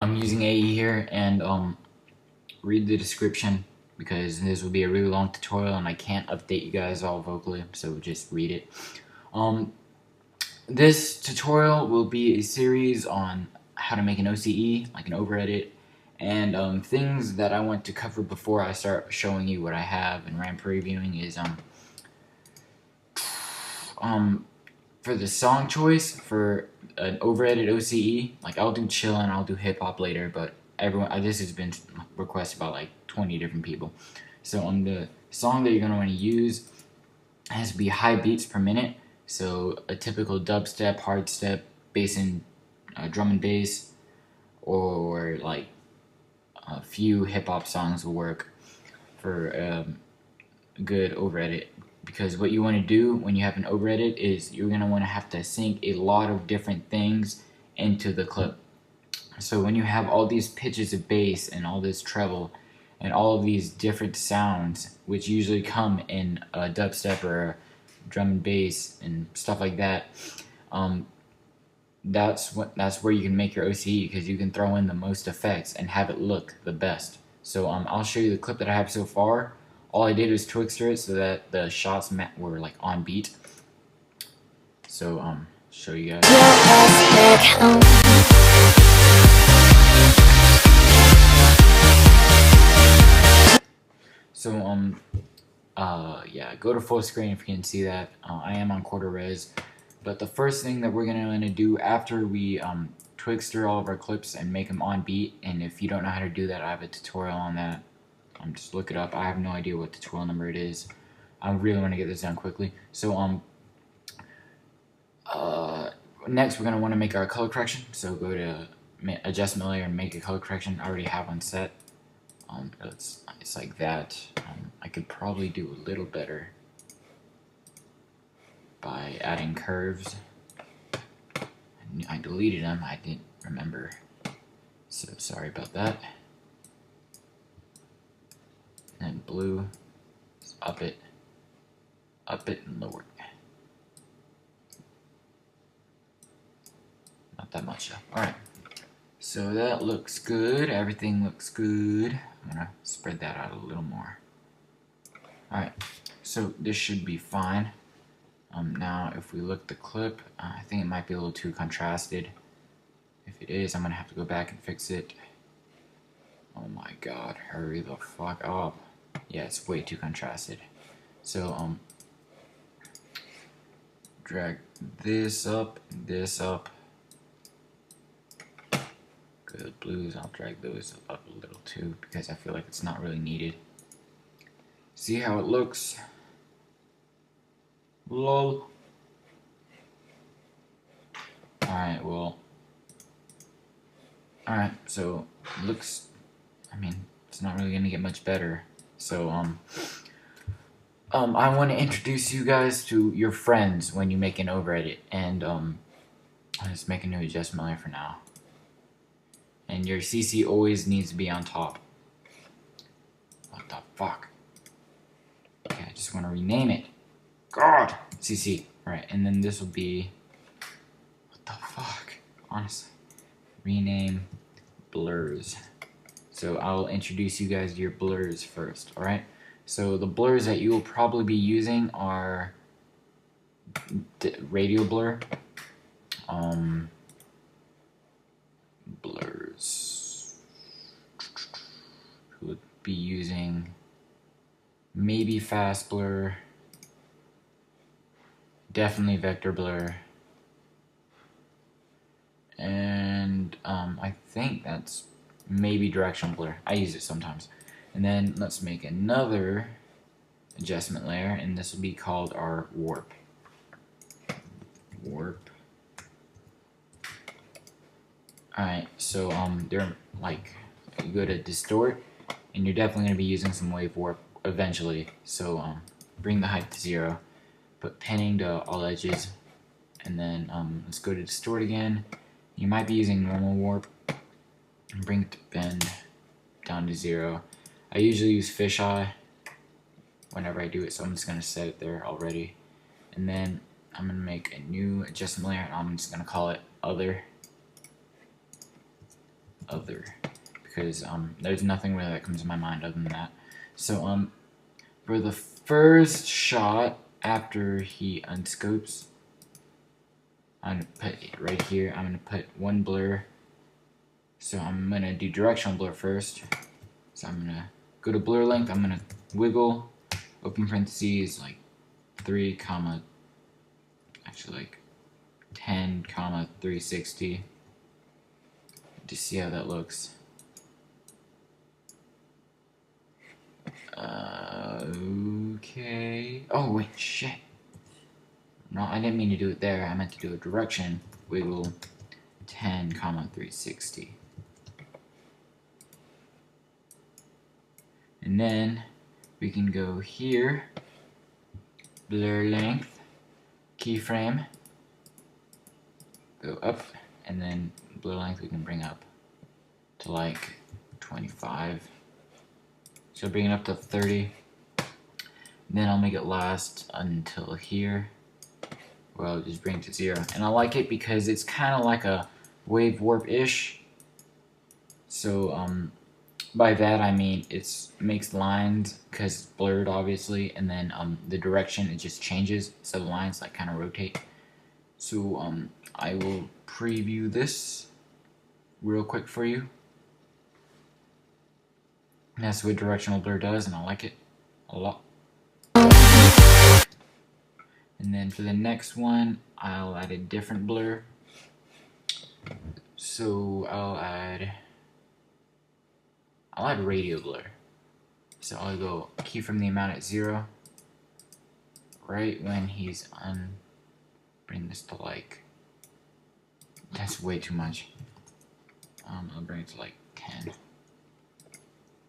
I'm using AE here, and read the description because this will be a really long tutorial and I can't update you guys all vocally, so just read it. This tutorial will be a series on how to make an OCE, like an overedit, and things that I want to cover before I start showing you what I have and RAM previewing is for the song choice for an overedit OCE, like I'll do chillin', I'll do hip hop later, but everyone, this has been requested by like 20 different people. So on the song that you're gonna want to use, it has to be high beats per minute. So a typical dubstep, hardstep, bass and drum and bass, or like a few hip hop songs will work for a good overedit. Because what you want to do when you have an overedit is you're going to want to have to sync a lot of different things into the clip. So when you have all these pitches of bass and all this treble and all of these different sounds, which usually come in a dubstep or a drum and bass and stuff like that, that's where you can make your OCE, because you can throw in the most effects and have it look the best. So I'll show you the clip that I have so far. All I did was Twixter it so that the shots were like on beat. So show you guys. So yeah, go to full screen if you can see that. I am on quarter res, but the first thing that we're gonna do after we Twixter all of our clips and make them on beat, and if you don't know how to do that, I have a tutorial on that. Just look it up. I have no idea what tutorial number it is. I really want to get this done quickly. So next we're gonna want to make our color correction. So go to adjustment layer and make a color correction. I already have one set. It's like that. I could probably do a little better by adding curves. I deleted them. I didn't remember. So sorry about that. And blue, up it, and lower it. Not that much though. Alright, so that looks good. Everything looks good. I'm gonna spread that out a little more. Alright, so this should be fine. Now if we look at the clip, I think it might be a little too contrasted. If it is, I'm gonna have to go back and fix it. Oh my god, hurry the fuck up. Yeah, it's way too contrasted. So drag this up. Good blues, I'll drag those up a little too because I feel like it's not really needed. See how it looks? Lol. Alright, well. Alright, so it looks, I mean, it's not really gonna get much better. So I want to introduce you guys to your friends when you make an overedit, and I'll just make a new adjustment layer for now. And your CC always needs to be on top. What the fuck? Okay, I just want to rename it. God, CC. Right, and then this will be, what the fuck? Honestly, rename blurs. So I'll introduce you guys to your blurs first, alright? So the blurs that you will probably be using are radial blur, blurs. Who would be using maybe fast blur, definitely vector blur, and I think that's maybe directional blur. I use it sometimes. And then let's make another adjustment layer, and this will be called our warp. Alright, so they're like, you go to distort, and you're definitely going to be using some wave warp eventually. So bring the height to 0, put pinning to all edges, and then let's go to distort again. You might be using normal warp, and bring it to bend down to 0. I usually use fisheye whenever I do it, so I'm just going to set it there already. And then I'm going to make a new adjustment layer, and I'm just going to call it other. other, because there's nothing really that comes to my mind other than that. So for the first shot after he unscopes, I'm gonna put it right here. I'm gonna put one blur. So I'm gonna do directional blur first. So I'm gonna go to blur length. I'm gonna wiggle, open parentheses, like 3 comma, actually like 10 comma 360. To see how that looks. Okay. Oh wait, shit. No, I didn't mean to do it there. I meant to do a direction wiggle 10 comma 360. And then we can go here, blur length, keyframe, go up, and then blur length we can bring up to like 25. So bring it up to 30. Then I'll make it last until here, where I'll just bring it to 0. And I like it because it's kind of like a wave warp-ish. So by that I mean it makes lines because it's blurred obviously, and then the direction it just changes, so the lines like kind of rotate. So I will preview this real quick for you. And that's what directional blur does, and I like it a lot. And then for the next one, I'll add a different blur. So I'll add radio blur. So I'll go keyframe the amount at 0. Right when he's bring this to like, that's way too much. I'll bring it to like 10.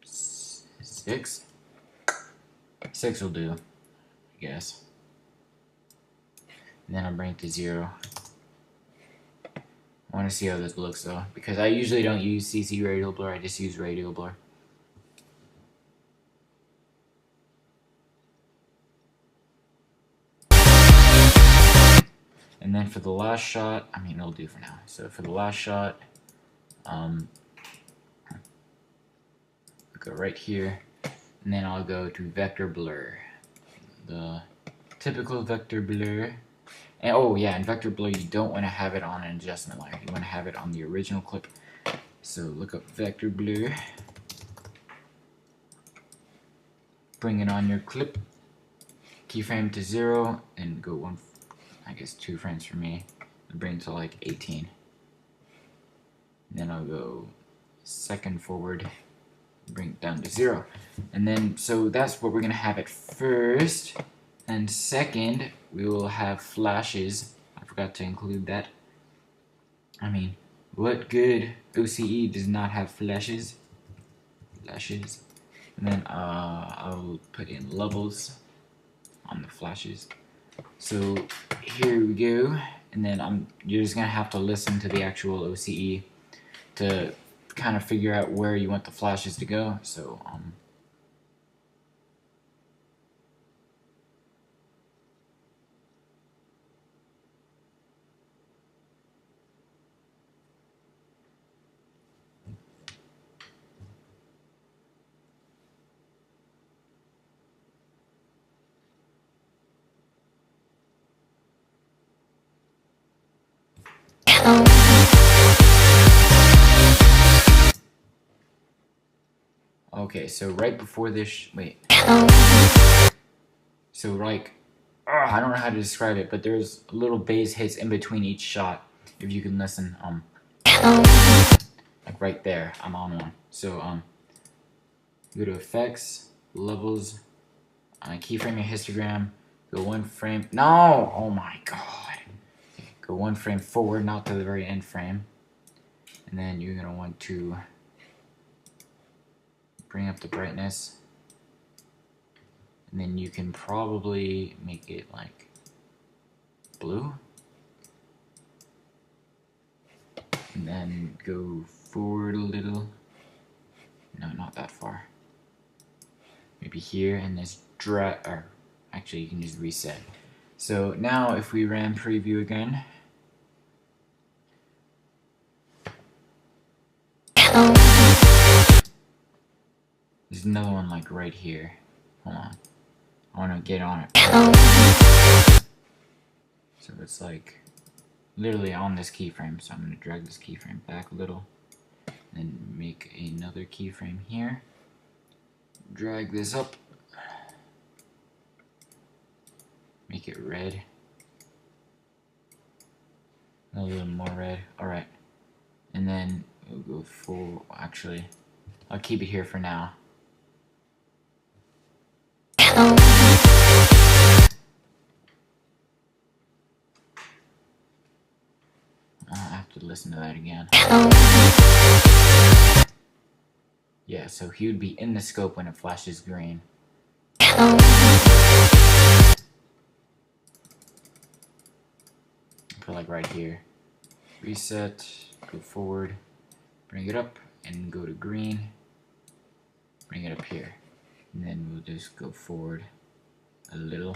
6? 6 will do, I guess. And then I'll bring it to 0. I want to see how this looks though, because I usually don't use CC radial blur, I just use radial blur. And then for the last shot, I mean it'll do for now. So for the last shot, I'll go right here, and then I'll go to vector blur, the typical vector blur. And oh yeah, in vector blur you don't want to have it on an adjustment layer. You want to have it on the original clip. So look up vector blur, bring it on your clip, keyframe to 0, and go 2 frames for me, and bring it to like 18. And then I'll go second forward, bring it down to 0. And then, so that's what we're going to have at first. And second, we will have flashes. I forgot to include that. I mean, what good OCE does not have flashes? Flashes. And then I'll put in levels on the flashes. So here we go. And then you're just gonna have to listen to the actual OCE to kind of figure out where you want the flashes to go. So okay, so right before this, wait. So like, I don't know how to describe it, but there's little bass hits in between each shot. If you can listen, like right there, I'm on one. So go to effects, levels, keyframe your histogram, go 1 frame. No, oh my god. Go 1 frame forward, not to the very end frame, and then you're gonna want to bring up the brightness, and then you can probably make it like blue, and then go forward a little. No, not that far. Maybe here, and this drag, or actually you can just reset. So now if we ran preview again, another one like right here. Hold on. I want to get on it. So it's like literally on this keyframe. So I'm going to drag this keyframe back a little. And make another keyframe here. Drag this up. Make it red. A little more red. Alright. And then we'll go full. Actually, I'll keep it here for now. I'll have to listen to that again. Yeah, so he would be in the scope when it flashes green. Put like right here. Reset, go forward, bring it up, and go to green. Bring it up here. And then we'll just go forward a little.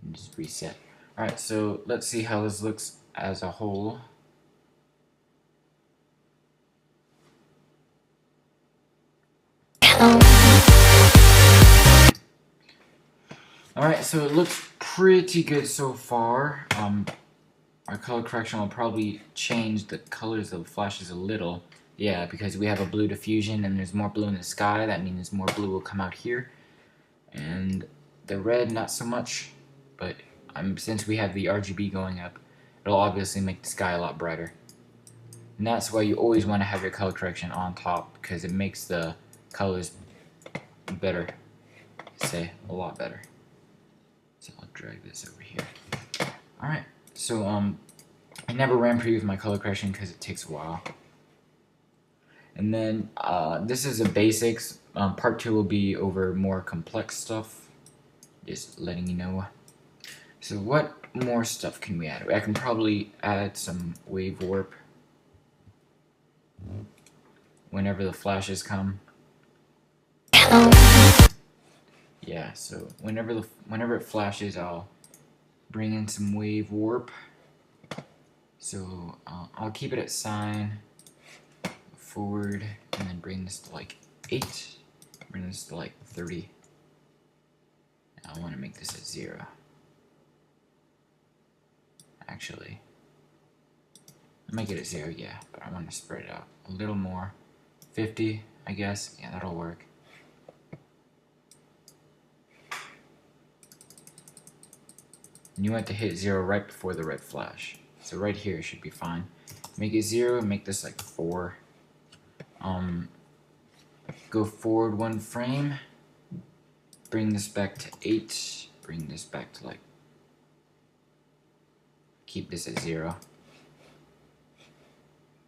And just reset. Alright, so let's see how this looks as a whole. Alright, so it looks pretty good so far. Our color correction will probably change the colors of the flashes a little. Yeah, because we have a blue diffusion and there's more blue in the sky. That means more blue will come out here. And the red, not so much. But since we have the RGB going up, it'll obviously make the sky a lot brighter. And that's why you always want to have your color correction on top, because it makes the colors better. Say, a lot better. So I'll drag this over here. Alright, so I never ran preview with my color correction because it takes a while. And then this is the basics. Part 2 will be over more complex stuff. Just letting you know. So what more stuff can we add? I can probably add some wave warp whenever the flashes come. Yeah, so whenever it flashes, I'll bring in some wave warp. So I'll keep it at sine, forward, and then bring this to like 8. Bring this to like 30. I want to make this at 0. Actually, I'll make it at 0, yeah, but I want to spread it out a little more. 50, I guess. Yeah, that'll work. And you want to hit 0 right before the red flash. So right here should be fine. Make it 0 and make this like 4. Go forward 1 frame. Bring this back to 8. Bring this back to like... Keep this at 0.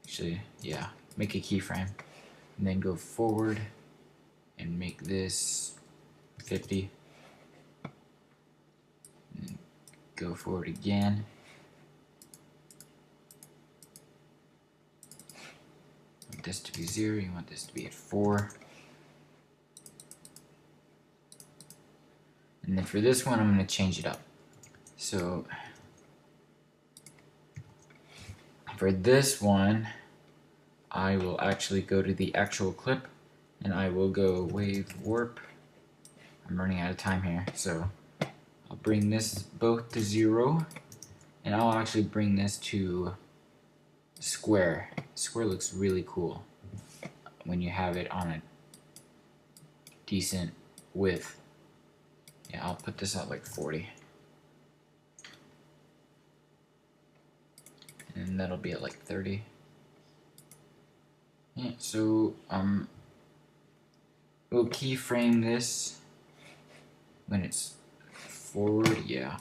Actually, yeah. Make a keyframe. And then go forward and make this 50. And go forward again. You want this to be 0. You want this to be at 4. And then for this one, I'm going to change it up. So for this one, I will actually go to the actual clip and I will go wave warp. I'm running out of time here, so I'll bring this both to 0 and I'll actually bring this to square. Square looks really cool when you have it on a decent width. Yeah, I'll put this at like 40. And that'll be at like 30. Yeah, so we'll keyframe this when it's forward, yeah.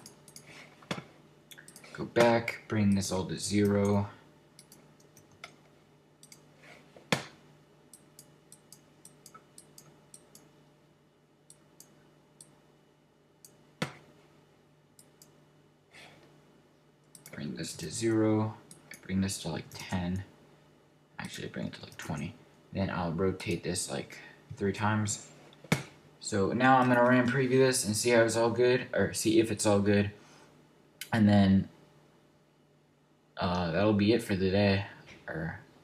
Go back, bring this all to 0. Bring this to 0. Bring this to like 10. Actually, bring it to like 20. Then I'll rotate this like 3 times. So now I'm gonna RAM preview this and see how it's all good, or see if it's all good. And then that'll be it for the day, or